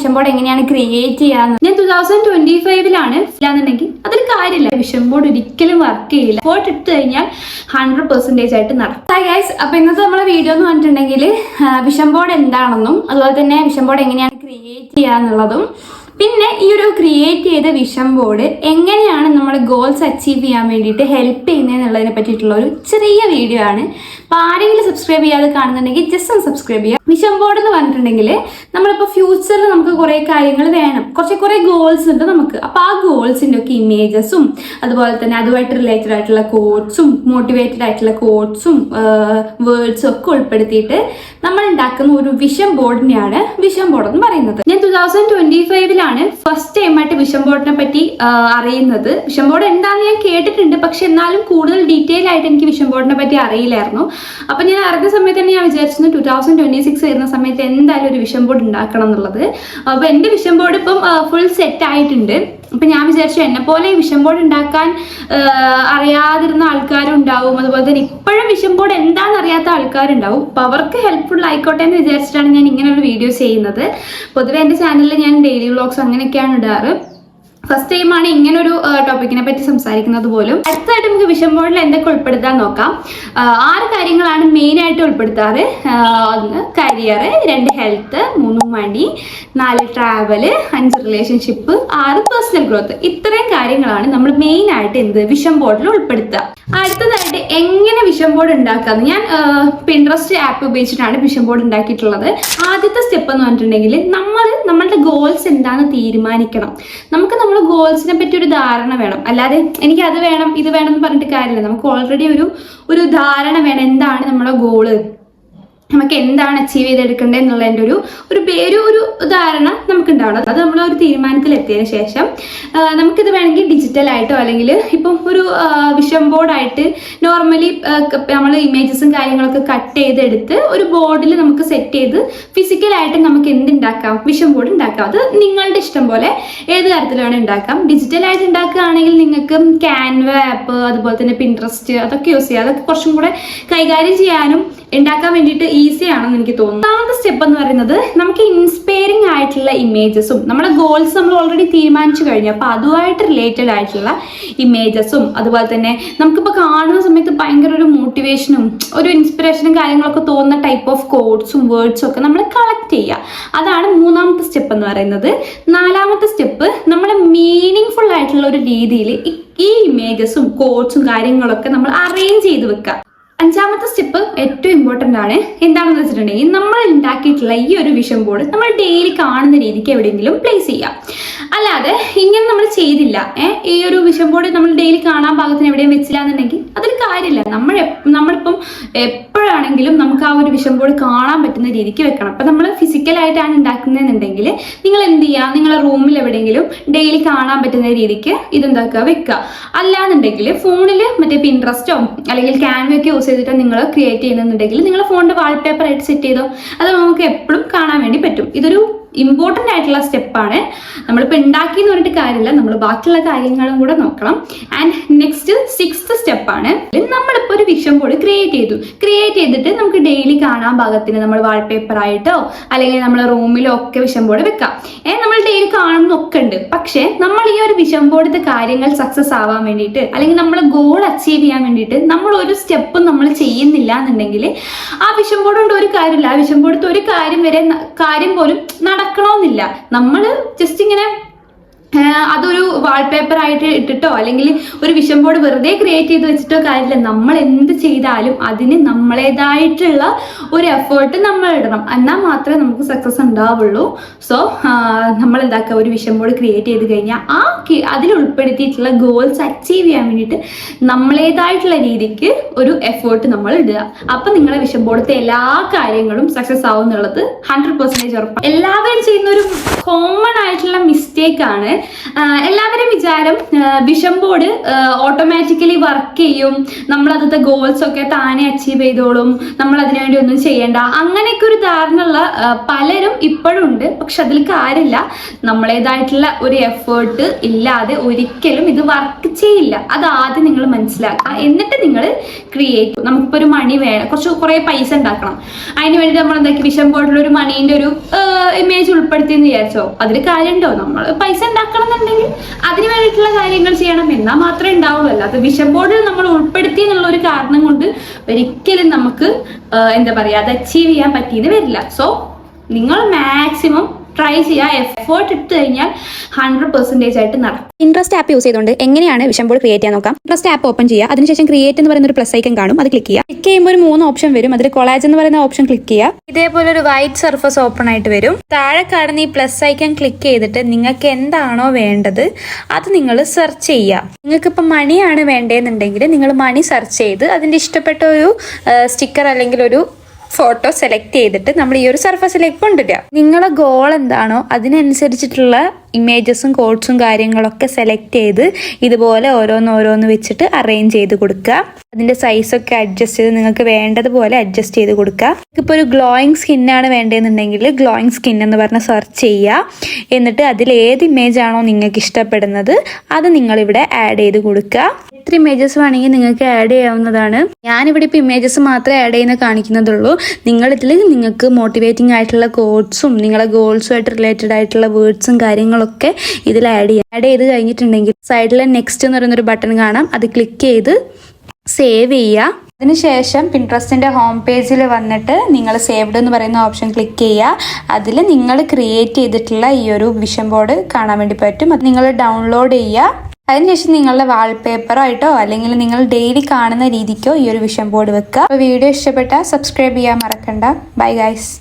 Vision board എങ്ങനെയാണ് create ചെയ്യാന്ന്. ഞാൻ 2025 ഇല്ലാന്നുണ്ടെങ്കിൽ അതിൽ കാര്യമില്ല, വിഷൻ ബോർഡ് ഒരിക്കലും വർക്ക് ചെയ്യില്ല. എഫേർട്ട് എടുത്തു കഴിഞ്ഞാൽ 100% ആയിട്ട് നടക്കും. ഹായ് ഗൈസ്, അപ്പൊ ഇന്നത്തെ നമ്മളെ വീഡിയോ എന്ന് പറഞ്ഞിട്ടുണ്ടെങ്കിൽ വിഷൻ ബോർഡ് എന്താണെന്നും അതുപോലെ തന്നെ വിഷൻ ബോർഡ് എങ്ങനെയാണ് ക്രിയേറ്റ് ചെയ്യാന്നുള്ളതും പിന്നെ ഈ ഒരു ക്രിയേറ്റ് ചെയ്ത വിഷൻ ബോർഡ് എങ്ങനെയാണ് നമ്മുടെ ഗോൾസ് അച്ചീവ് ചെയ്യാൻ വേണ്ടിയിട്ട് ഹെൽപ്പ് ചെയ്യുന്നതെന്നുള്ളതിനെ പറ്റിയിട്ടുള്ള ഒരു ചെറിയ വീഡിയോ ആണ്. അപ്പോൾ ആരെങ്കിലും സബ്സ്ക്രൈബ് ചെയ്യാതെ കാണുന്നുണ്ടെങ്കിൽ ജസ്റ്റ് ഒന്ന് സബ്സ്ക്രൈബ് ചെയ്യുക. വിഷൻ ബോർഡ് എന്ന് പറഞ്ഞിട്ടുണ്ടെങ്കിൽ നമ്മളിപ്പോൾ ഫ്യൂച്ചറിൽ നമുക്ക് കുറേ കാര്യങ്ങൾ വേണം, കുറേ ഗോൾസ് ഉണ്ട് നമുക്ക്. അപ്പോൾ ആ ഗോൾസിൻ്റെ ഒക്കെ ഇമേജസും അതുപോലെ തന്നെ അതുമായിട്ട് റിലേറ്റഡ് ആയിട്ടുള്ള കോഡ്സും മോട്ടിവേറ്റഡ് ആയിട്ടുള്ള കോഡ്സും വേർഡ്സും ഒക്കെ ഉൾപ്പെടുത്തിയിട്ട് നമ്മൾ ഉണ്ടാക്കുന്ന ഒരു വിഷൻ ബോർഡിനെയാണ് വിഷൻ ബോർഡ് എന്ന് പറയുന്നത്. ഞാൻ 2025 ഫസ്റ്റ് ടൈം ആയിട്ട് വിഷൻ ബോർഡിനെ പറ്റി അറിയുന്നത്. വിഷൻ ബോർഡ് എന്താണെന്ന് ഞാൻ കേട്ടിട്ടുണ്ട്, പക്ഷെ എന്നാലും കൂടുതൽ ഡീറ്റെയിൽ ആയിട്ട് എനിക്ക് വിഷൻ ബോർഡിനെ പറ്റി അറിയില്ലായിരുന്നു. അപ്പൊ ഞാൻ അറിഞ്ഞ സമയത്ത് തന്നെ ഞാൻ വിചാരിച്ചിരുന്നു 2026 വരുന്ന സമയത്ത് എന്തായാലും ഒരു വിഷൻ ബോർഡ് ഉണ്ടാക്കണം എന്നുള്ളത്. അപ്പൊ എന്റെ വിഷൻ ബോർഡ് ഇപ്പം ഫുൾ സെറ്റ് ആയിട്ടുണ്ട്. അപ്പൊ ഞാൻ വിചാരിച്ചു എന്നെ പോലെ വിഷൻ ബോർഡ് ഉണ്ടാക്കാൻ അറിയാതിരുന്ന ആൾക്കാരും ഉണ്ടാവും, അതുപോലെ തന്നെ ഇപ്പോഴും വിഷൻ ബോർഡ് എന്താണെന്ന് അറിയാത്ത ആൾക്കാരുണ്ടാവും. അപ്പൊ അവർക്ക് ഹെൽപ്ഫുൾ ആയിക്കോട്ടെ എന്ന് വിചാരിച്ചിട്ടാണ് ഞാൻ ഇങ്ങനെ ഒരു വീഡിയോ ചെയ്യുന്നത്. പൊതുവെ എൻ്റെ ചാനലിൽ ഞാൻ ഡെയിലി വ്ളോഗ്സ് അങ്ങനെയൊക്കെയാണ് ഇടാറ്. ഫസ്റ്റ് ടൈമാണ് ഇങ്ങനൊരു ടോപ്പിക്കിനെ പറ്റി സംസാരിക്കുന്നത് പോലും. അടുത്തായിട്ട് നമുക്ക് വിഷൻ ബോർഡിൽ എന്തൊക്കെ ഉൾപ്പെടുത്താൻ നോക്കാം. 6 കാര്യങ്ങളാണ് മെയിൻ ആയിട്ട് ഉൾപ്പെടുത്താറ്. 1 കരിയർ, 2 ഹെൽത്ത്, 3 മണി, 4 ട്രാവല്, 5 റിലേഷൻഷിപ്പ്, 6 പേഴ്സണൽ ഗ്രോത്ത്. ഇത്രയും കാര്യങ്ങളാണ് നമ്മൾ മെയിൻ ആയിട്ട് വിഷൻ ബോർഡിൽ ഉൾപ്പെടുത്തുക. അടുത്തതായിട്ട് എങ്ങനെ വിഷൻ ബോർഡ് ഉണ്ടാക്കാന്ന് ഞാൻ പിൻട്രസ്റ്റ് ആപ്പ് ഉപയോഗിച്ചിട്ടാണ് വിഷൻ ബോർഡ് ഉണ്ടാക്കിയിട്ടുള്ളത്. ആദ്യത്തെ സ്റ്റെപ്പ് എന്ന് പറഞ്ഞിട്ടുണ്ടെങ്കിൽ നമ്മളുടെ ഗോൾസ് എന്താണെന്ന് തീരുമാനിക്കണം. നമുക്ക് നമ്മുടെ ഗോൾസിനെ പറ്റി ഒരു ധാരണ വേണം. അല്ലാതെ എനിക്ക് അത് വേണം ഇത് വേണം എന്ന് പറഞ്ഞിട്ട് കാര്യമില്ല. നമുക്ക് ഓൾറെഡി ഒരു ധാരണ വേണം, എന്താണ് നമ്മുടെ ഗോള്, നമുക്ക് എന്താണ് അച്ചീവ് ചെയ്തെടുക്കേണ്ടത് എന്നുള്ളതിൻ്റെ ഒരു ധാരണ നമുക്ക് ഉണ്ടാവണം. അത് നമ്മൾ ഒരു തീരുമാനത്തിൽ എത്തിയതിനു ശേഷം നമുക്കിത് വേണമെങ്കിൽ ഡിജിറ്റലായിട്ടോ അല്ലെങ്കിൽ ഇപ്പം ഒരു വിഷൻ ബോർഡായിട്ട് നോർമലി നമ്മൾ ഇമേജസും കാര്യങ്ങളൊക്കെ കട്ട് ചെയ്തെടുത്ത് ഒരു ബോർഡിൽ നമുക്ക് സെറ്റ് ചെയ്ത് ഫിസിക്കലായിട്ട് നമുക്ക് എന്തുണ്ടാക്കാം, വിഷൻ ബോർഡ് ഉണ്ടാക്കാം. അത് നിങ്ങളുടെ ഇഷ്ടം പോലെ ഏത് തരത്തിൽ വേണം ഉണ്ടാക്കാം. ഡിജിറ്റലായിട്ട് ഉണ്ടാക്കുകയാണെങ്കിൽ നിങ്ങൾക്ക് ക്യാൻവ ആപ്പ് അതുപോലെ തന്നെ പിൻട്രസ്റ്റ് അതൊക്കെ യൂസ് ചെയ്യാം. അതൊക്കെ കുറച്ചും കൂടെ കൈകാര്യം ചെയ്യാനും ഉണ്ടാക്കാൻ വേണ്ടിയിട്ട് ഈസി ആണെന്ന് എനിക്ക് തോന്നുന്നു. 3ാമത്തെ സ്റ്റെപ്പ് എന്ന് പറയുന്നത് നമുക്ക് ഇൻസ്പയറിംഗ് ആയിട്ടുള്ള ഇമേജസും നമ്മുടെ ഗോൾസ് നമ്മൾ ഓൾറെഡി തീരുമാനിച്ചു കഴിഞ്ഞു. അപ്പോൾ അതുമായിട്ട് റിലേറ്റഡ് ആയിട്ടുള്ള ഇമേജസും അതുപോലെ തന്നെ നമുക്കിപ്പോൾ കാണുന്ന സമയത്ത് ഭയങ്കര ഒരു മോട്ടിവേഷനും ഒരു ഇൻസ്പിറേഷനും കാര്യങ്ങളൊക്കെ തോന്നുന്ന ടൈപ്പ് ഓഫ് കോഡ്സും വേർഡ്സും ഒക്കെ നമ്മൾ കളക്ട് ചെയ്യുക. അതാണ് 3ാമത്തെ സ്റ്റെപ്പ് എന്ന് പറയുന്നത്. 4ാമത്തെ സ്റ്റെപ്പ് നമ്മൾ മീനിങ് ഫുൾ ആയിട്ടുള്ള ഒരു രീതിയിൽ ഈ ഇമേജസും കോഡ്സും കാര്യങ്ങളൊക്കെ നമ്മൾ അറേഞ്ച് ചെയ്ത് വെക്കുക. 5ാമത്തെ സ്റ്റെപ്പ് ഏറ്റവും ഇമ്പോർട്ടൻ്റ് ആണ്. എന്താണെന്ന് വെച്ചിട്ടുണ്ടെങ്കിൽ നമ്മൾ ഉണ്ടാക്കിയിട്ടുള്ള ഈ ഒരു വിഷൻ ബോർഡ് നമ്മൾ ഡെയിലി കാണുന്ന രീതിക്ക് എവിടെയെങ്കിലും പ്ലേസ് ചെയ്യാം. അല്ലാതെ ഇങ്ങനെ നമ്മൾ ചെയ്തില്ല, ഈ ഒരു വിഷൻ ബോർഡ് നമ്മൾ ഡെയിലി കാണാൻ പാകത്തിന് എവിടെയും വെച്ചില്ല എന്നുണ്ടെങ്കിൽ അതിൽ കാര്യമില്ല. നമ്മളിപ്പം എപ്പോഴാണെങ്കിലും നമുക്ക് ആ ഒരു വിഷൻ ബോർഡ് കാണാൻ പറ്റുന്ന രീതിക്ക് വെക്കണം. അപ്പം നമ്മൾ ഫിസിക്കലായിട്ടാണ് ഉണ്ടാക്കുന്നതെന്നുണ്ടെങ്കിൽ നിങ്ങൾ എന്ത് ചെയ്യുക, നിങ്ങളെ റൂമിൽ എവിടെയെങ്കിലും ഡെയിലി കാണാൻ പറ്റുന്ന രീതിക്ക് ഇതെന്താക്കുക വെക്കുക. അല്ലാന്നുണ്ടെങ്കിൽ ഫോണിൽ മറ്റേ പിൻട്രസ്റ്റോ അല്ലെങ്കിൽ ക്യാൻവയൊക്കെ യൂസ് ചെയ്തിട്ട് നിങ്ങൾ ക്രിയേറ്റ് ചെയ്യുന്നുണ്ടെങ്കിൽ നിങ്ങൾ ഫോണിന്റെ വാൾപേപ്പർ ആയിട്ട് സെറ്റ് ചെയ്തോ, അത് നമുക്ക് എപ്പോഴും കാണാൻ വേണ്ടി പറ്റും. ഇതൊരു ഇമ്പോർട്ടൻ്റ് ആയിട്ടുള്ള സ്റ്റെപ്പാണ്. നമ്മളിപ്പോൾ ഉണ്ടാക്കി എന്ന് പറഞ്ഞിട്ട് കാര്യമില്ല, നമ്മൾ ബാക്കിയുള്ള കാര്യങ്ങളും കൂടെ നോക്കണം. ആൻഡ് നെക്സ്റ്റ് 6th സ്റ്റെപ്പാണ് നമ്മളിപ്പോൾ ഒരു വിഷൻ ബോർഡ് ക്രിയേറ്റ് ചെയ്തിട്ട് നമുക്ക് ഡെയിലി കാണാൻ പാകത്തിന് നമ്മൾ വാൾപേപ്പർ ആയിട്ടോ അല്ലെങ്കിൽ നമ്മളെ റൂമിലോ ഒക്കെ വിഷൻ ബോർഡ് വെക്കാം. നമ്മൾ ഡെയിലി കാണുന്നൊക്കെ ഉണ്ട്. പക്ഷേ നമ്മൾ ഈ ഒരു വിഷൻ ബോർഡിന്റെ കാര്യങ്ങൾ സക്സസ് ആവാൻ വേണ്ടിയിട്ട് അല്ലെങ്കിൽ നമ്മൾ ഗോൾ അച്ചീവ് ചെയ്യാൻ വേണ്ടിയിട്ട് നമ്മൾ ഒരു സ്റ്റെപ്പും നമ്മൾ ചെയ്യുന്നില്ല എന്നുണ്ടെങ്കിൽ ആ വിഷൻ ബോർഡ് കൊണ്ട് ഒരു കാര്യമില്ല. ആ വിഷൻ ബോർഡിൽ ഒരു കാര്യം പോലും നടക്കണമെന്നില്ല. നമ്മൾ ജസ്റ്റ് ഇങ്ങനെ അതൊരു വാൾപേപ്പർ ആയിട്ട് ഇട്ടിട്ടോ അല്ലെങ്കിൽ ഒരു വിഷൻ ബോർഡ് വെറുതെ ക്രിയേറ്റ് ചെയ്ത് വെച്ചിട്ടോ കാര്യമില്ല. നമ്മൾ എന്ത് ചെയ്താലും അതിന് നമ്മളേതായിട്ടുള്ള ഒരു എഫേർട്ട് നമ്മൾ ഇടണം. എന്നാൽ മാത്രമേ നമുക്ക് സക്സസ് ഉണ്ടാവുള്ളൂ. സോ നമ്മൾ എന്താക്കുക, ഒരു വിഷൻ ബോർഡ് ക്രിയേറ്റ് ചെയ്ത് കഴിഞ്ഞാൽ അതിൽ ഉൾപ്പെടുത്തിയിട്ടുള്ള ഗോൾസ് അച്ചീവ് ചെയ്യാൻ വേണ്ടിയിട്ട് നമ്മളേതായിട്ടുള്ള രീതിക്ക് ഒരു എഫേർട്ട് നമ്മൾ ഇടുക. അപ്പം നിങ്ങളെ വിഷൻ ബോർഡത്തെ എല്ലാ കാര്യങ്ങളും സക്സസ് ആവും എന്നുള്ളത് 100% ഉറപ്പാണ്. എല്ലാവരും ചെയ്യുന്ന ഒരു കോമൺ ആയിട്ടുള്ള മിസ്റ്റേക്ക് മിസ്റ്റേക്ക് ആണ്. എല്ലാവരും വിചാരം വിഷൻ ബോർഡ് ഓട്ടോമാറ്റിക്കലി വർക്ക് ചെയ്യും, നമ്മളതിന്റെ ഗോൾസ് ഒക്കെ താനെ അച്ചീവ് ചെയ്തോളും, നമ്മൾ അതിനുവേണ്ടി ഒന്നും ചെയ്യേണ്ട, അങ്ങനെയൊക്കെ ഒരു ധാരണ ഉള്ള പലരും ഇപ്പോഴും ഉണ്ട്. പക്ഷെ അതിൽ കാര്യമില്ല. നമ്മളേതായിട്ടുള്ള ഒരു എഫേർട്ട് ഇല്ലാതെ ഒരിക്കലും ഇത് വർക്ക് ചെയ്യില്ല. അത് ആദ്യം നിങ്ങൾ മനസ്സിലാക്കുക. എന്നിട്ട് നിങ്ങൾ ക്രിയേറ്റ്. നമുക്കിപ്പോൾ ഒരു മണി വേണം, കുറേ പൈസ ഉണ്ടാക്കണം. അതിന് വേണ്ടി നമ്മൾ എന്താക്കി വിഷൻ ബോർഡിൽ ഒരു മണീന്റെ ഒരു ഇമേജ് ഉൾപ്പെടുത്തിയെന്ന് വിചാരിച്ചോ, അതിൽ കാര്യമുണ്ടോ? നമ്മൾ പൈസ ഉണ്ടാക്കണം എന്നുണ്ടെങ്കിൽ അതിന് വേണ്ടിയിട്ടുള്ള കാര്യങ്ങൾ ചെയ്യണം, എന്നാൽ മാത്രമേ ഉണ്ടാവുള്ളൂ. അല്ലാതെ വിഷൻ ബോർഡിൽ നമ്മൾ ഉൾപ്പെടുത്തി എന്നുള്ള ഒരു കാരണം കൊണ്ട് ഒരിക്കലും നമുക്ക് എന്താ പറയുക അത് അച്ചീവ് ചെയ്യാൻ പറ്റിയെന്ന് വരില്ല. സോ നിങ്ങൾ മാക്സിമം ട്രൈ ചെയ്യുക. എഫേർട്ട് ഇട്ട് കഴിഞ്ഞാൽ 100% ആയിട്ട് നടക്കും. ഇൻട്രസ്റ്റ് ആപ്പ് യൂസ് ചെയ്തുകൊണ്ട് എങ്ങനെയാണ് വിഷൻ ബോർഡ് ക്രിയേറ്റ് ചെയ്യാൻ നോക്കാം. ഇൻട്രസ്റ്റ് ആപ്പ് ഓപ്പൺ ചെയ്യുക. അതിനുശേഷം ക്രിയേറ്റ് എന്ന് പറയുന്ന ഒരു പ്ലസ് ഐക്കൺ കാണും, അത് ക്ലിക്ക് ചെയ്യുക. ക്ലിക്ക് ചെയ്യുമ്പോൾ ഒരു 3 ഓപ്ഷൻ വരും. അതിൽ കൊളാജ് എന്ന് പറയുന്ന ഓപ്ഷൻ ക്ലിക്ക് ചെയ്യുക. ഇതേപോലെ ഒരു വൈറ്റ് സർഫസ് ഓപ്പൺ ആയിട്ട് വരും. താഴെ കാണുന്ന ഈ പ്ലസ് ഐക്കൺ ക്ലിക്ക് ചെയ്തിട്ട് നിങ്ങൾക്ക് എന്താണോ വേണ്ടത് അത് നിങ്ങൾ സെർച്ച് ചെയ്യുക. നിങ്ങൾക്ക് ഇപ്പം മണിയാണ് വേണ്ടതെന്നുണ്ടെങ്കിൽ നിങ്ങൾ മണി സെർച്ച് ചെയ്ത് അതിൻ്റെ ഇഷ്ടപ്പെട്ട ഒരു സ്റ്റിക്കർ അല്ലെങ്കിൽ ഒരു ഫോട്ടോ സെലക്ട് ചെയ്തിട്ട് നമ്മൾ ഈ ഒരു സർഫസിലേക്ക് കൊണ്ടുവരിക. നിങ്ങളുടെ ഗോൾ എന്താണോ അതിനനുസരിച്ചിട്ടുള്ള ഇമേജസും കോഡ്സും കാര്യങ്ങളൊക്കെ സെലക്ട് ചെയ്ത് ഇതുപോലെ ഓരോന്ന് വെച്ചിട്ട് അറേഞ്ച് ചെയ്ത് കൊടുക്കുക. അതിൻ്റെ സൈസൊക്കെ അഡ്ജസ്റ്റ് ചെയ്ത് നിങ്ങൾക്ക് വേണ്ടതുപോലെ അഡ്ജസ്റ്റ് ചെയ്ത് കൊടുക്കുക. ഇപ്പോൾ ഒരു ഗ്ലോയിങ് സ്കിന്നാണ് വേണ്ടതെന്നുണ്ടെങ്കിൽ ഗ്ലോയിങ് സ്കിൻ എന്ന് പറഞ്ഞ് സെർച്ച് ചെയ്യുക. എന്നിട്ട് അതിൽ ഏത് ഇമേജ് ആണോ നിങ്ങൾക്ക് ഇഷ്ടപ്പെടുന്നത് അത് നിങ്ങളിവിടെ ആഡ് ചെയ്ത് കൊടുക്കുക. എത്ര ഇമേജസ് വേണമെങ്കിൽ നിങ്ങൾക്ക് ആഡ് ചെയ്യാവുന്നതാണ്. ഞാനിവിടെ ഇപ്പോൾ ഇമേജസ് മാത്രമേ ആഡ് ചെയ്യുന്ന കാണിക്കുന്നതുള്ളൂ. നിങ്ങളിതിൽ നിങ്ങൾക്ക് മോട്ടിവേറ്റിംഗ് ആയിട്ടുള്ള കോഡ്സും നിങ്ങളുടെ ഗോൾസുമായിട്ട് റിലേറ്റഡ് ആയിട്ടുള്ള വേർഡ്സും കാര്യങ്ങളൊക്കെ ഇതിൽ ആഡ് ചെയ്യാം. ആഡ് ചെയ്ത് കഴിഞ്ഞിട്ടുണ്ടെങ്കിൽ സൈഡിൽ നെക്സ്റ്റ് എന്ന് പറയുന്നൊരു ബട്ടൺ കാണാം, അത് ക്ലിക്ക് ചെയ്ത് സേവ് ചെയ്യുക. അതിനുശേഷം പിൻട്രസ്റ്റിൻ്റെ ഹോം പേജിൽ വന്നിട്ട് നിങ്ങൾ സേവ്ഡ് എന്ന് പറയുന്ന ഓപ്ഷൻ ക്ലിക്ക് ചെയ്യുക. അതിൽ നിങ്ങൾ ക്രിയേറ്റ് ചെയ്തിട്ടുള്ള ഈ ഒരു വിഷൻ ബോർഡ് കാണാൻ വേണ്ടി പറ്റും. അത് നിങ്ങൾ ഡൗൺലോഡ് ചെയ്യുക. അതിനുശേഷം നിങ്ങളുടെ വാൾപേപ്പറോ ആയിട്ടോ അല്ലെങ്കിൽ നിങ്ങൾ ഡെയിലി കാണുന്ന രീതിക്കോ ഈ ഒരു വിഷൻ ബോർഡ് വെക്കുക. അപ്പോൾ വീഡിയോ ഇഷ്ടപ്പെട്ടാൽ സബ്സ്ക്രൈബ് ചെയ്യാൻ മറക്കണ്ട. Bye guys.